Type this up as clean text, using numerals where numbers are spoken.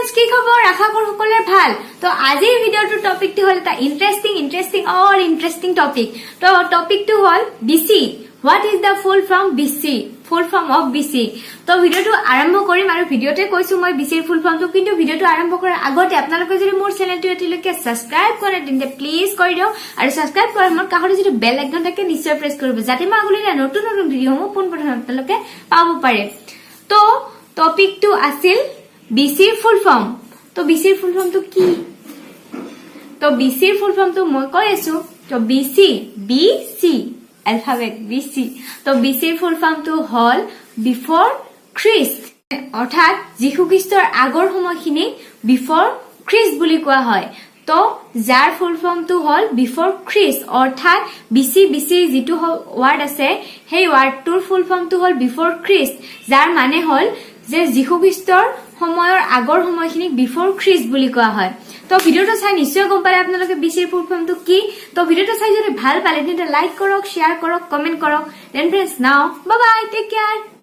Friends की खबर आशा करो সকলে ভাল তো আজিৰ ভিডিওটো টপিকটো হল এটা ইন্টারেস্টিং টপিক তো টপিকটো হল BC What is the full form of BC? তো ভিডিওটো আৰম্ভ কৰিম আৰু ভিডিওতে কৈছো মই BC ফুল ফৰ্মটো কিন্তু ভিডিওটো আৰম্ভ কৰাৰ আগতে আপোনালোকে যদি মোৰ চেনেলটো এতিয়ালৈকে সাবস্ক্ৰাইব কৰে তেন্তে প্লিজ কৰি দিও আৰু সাবস্ক্ৰাইব কৰাৰ সময়ত কাষতে যদি বেল আইকন থাকে নিশ্চয় প্ৰেছ কৰিব যাতে মই আগলৈ নতুন ভিডিওসমূহ পোনপ্ৰথমে আপোনালোকে পাব পাৰে তো টপিকটো আছিল BC ফুল ফৰ্ম তো BC ফুল ফৰ্মটো কি তো BC ফুল ফৰ্মটো মই কৈ আছো তো BC alphabet BC তো BC ফুল ফৰ্মটো হল বিফৰ খ্ৰিস্ট অৰ্থাৎ যীশু খ্ৰীষ্টৰ আগৰ সময়খিনি বিফৰ খ্ৰিস্ট বুলি কোৱা হয় তো যাৰ ফুল ফৰ্মটো হল বিফৰ খ্ৰিস্ট অৰ্থাৎ BC যেটো ওয়াৰ্ড আছে সেই ওয়াৰ্ডটোৰ ফুল ফৰ্মটো হল বিফৰ খ্ৰিস্ট যাৰ মানে হল যে যীশু খ্ৰীষ্টৰ সময়ৰ আগৰ সময়খিনি বিফৰ খ্ৰিস্ট বুলি কোৱা হয় তো ভিডিওটো চাই নিশ্চয় গম পালে আপোনালোকে বিচিৰ ফুল ফৰ্মটো কি তো ভিডিওটো চাই যদি ভাল পালে তেন্তে লাইক কৰক শেয়াৰ কৰক কমেন্ট কৰক দেন ফ্ৰেন্ডস নাও বাই বাই টেক কেয়াৰ